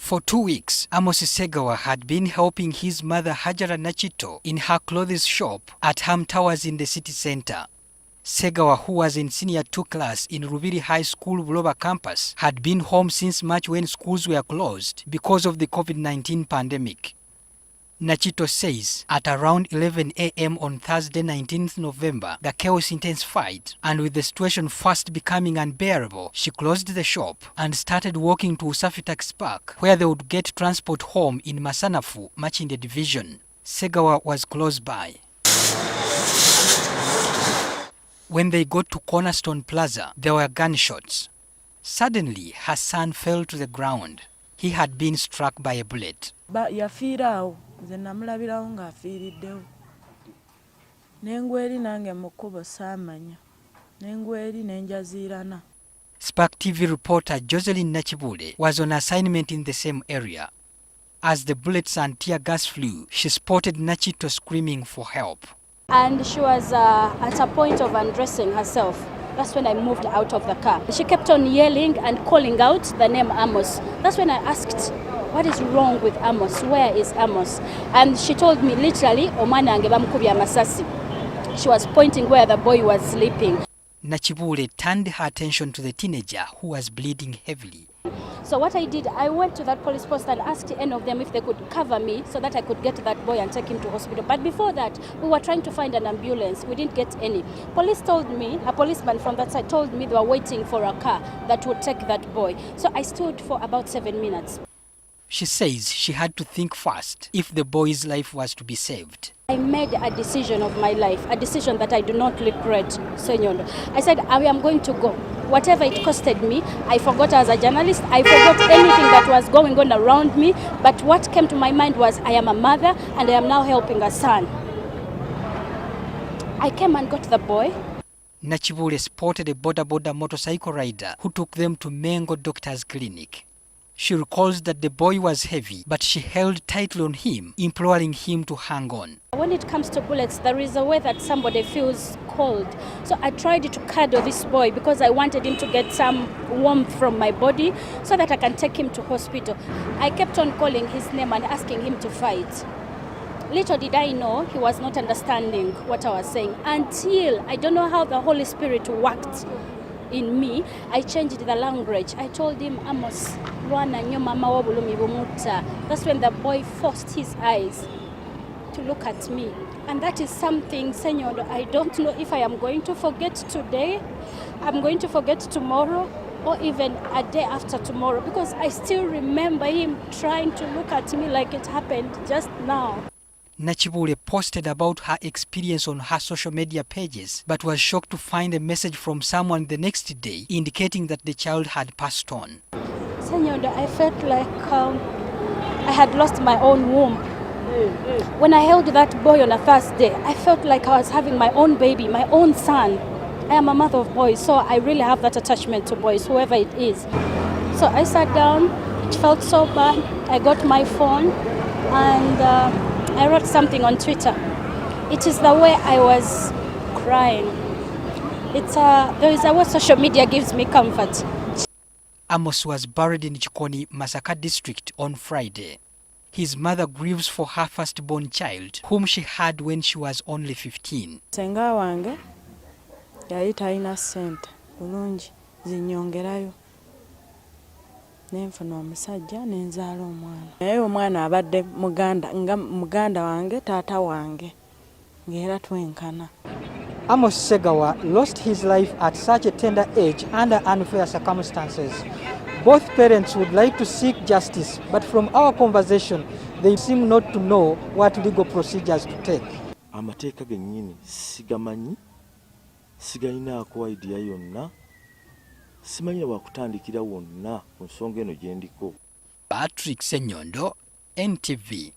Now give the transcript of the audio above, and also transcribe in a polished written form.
For 2 weeks, Amos Segawa had been helping his mother Hajara Nachito in her clothes shop at Ham Towers in the city center. Segawa, who was in senior 2 class in Rubiri High School Buloba campus, had been home since March when schools were closed because of the COVID-19 pandemic. Nachito says at around 11 a.m. on Thursday 19th November, the chaos intensified, and with the situation fast becoming unbearable, she closed the shop and started walking to Usafi Taxi Park, where they would get transport home in Masanafu, Machinde Division. Segawa was close by. When they got to Cornerstone Plaza, there were gunshots. Suddenly, her son fell to the ground. He had been struck by a bullet. Nze namulabirawo ng'afiiriddewo. N'engweri nange mu kkubo saamanya. N'engweri n'enjaziirana. Spark TV reporter Jocelyn Nachibule was on assignment in the same area. As the bullets and tear gas flew, she spotted Nachito screaming for help. And she was at a point of undressing herself. That's when I moved out of the car. She kept on yelling and calling out the name Amos. That's when I asked, what is wrong with Amos? Where is Amos? And she told me literally, omwana wange bamukubye amasasi. She was pointing where the boy was sleeping. Nachibule turned her attention to the teenager who was bleeding heavily. So what I did, I went to that police post and asked any of them if they could cover me so that I could get that boy and take him to hospital. But before that, we were trying to find an ambulance. We didn't get any. Police told me, a policeman from that side told me they were waiting for a car that would take that boy. So I stood for about 7 minutes. She says she had to think fast if the boy's life was to be saved. I made a decision of my life, a decision that I do not regret, Senyondo. I said, I am going to go. Whatever it costed me, I forgot as a journalist, I forgot anything that was going on around me, but what came to my mind was, I am a mother and I am now helping a son. I came and got the boy. Nachibule spotted a boda motorcycle rider who took them to Mengo Doctor's Clinic. She recalls that the boy was heavy, but she held tightly on him, imploring him to hang on. When it comes to bullets, there is a way that somebody feels cold. So I tried to cuddle this boy because I wanted him to get some warmth from my body so that I can take him to hospital. I kept on calling his name and asking him to fight. Little did I know he was not understanding what I was saying until I don't know how the Holy Spirit worked in me. I changed the language. I told him, Amos, Rwana nyo mama wabulumi bumuta. That's when the boy forced his eyes to look at me. And that is something, Senor, I don't know if I am going to forget today, I'm going to forget tomorrow, or even a day after tomorrow, because I still remember him trying to look at me like it happened just now. Nachibule posted about her experience on her social media pages, but was shocked to find a message from someone the next day indicating that the child had passed on. Senor, I felt like I had lost my own womb. When I held that boy on a Thursday, I felt like I was having my own baby, my own son. I am a mother of boys, so I really have that attachment to boys, whoever it is. So I sat down, it felt so bad. I got my phone and I wrote something on Twitter. It is the way I was crying. There is a way social media gives me comfort. Amos was buried in Chikoni, Masaka district on Friday. His mother grieves for her firstborn child, whom she had when she was only 15. Senga wange yali talina ssente bulungi zinyongerayo. Nenfuna omusajja nenzaala omwana. Naye omwana abadde muganda wange taata wange ng'era twenkana. Amos Segawa lost his life at such a tender age under unfair circumstances. Both parents would like to seek justice, but from our conversation, they seem not to know what legal procedures to take. Amateeka gennyini sigamanyi, sigalinaako idea yonna, simanyi wa kutandikira wonna ku nsonga eno gye ndiko. Patrick Senyondo, NTV.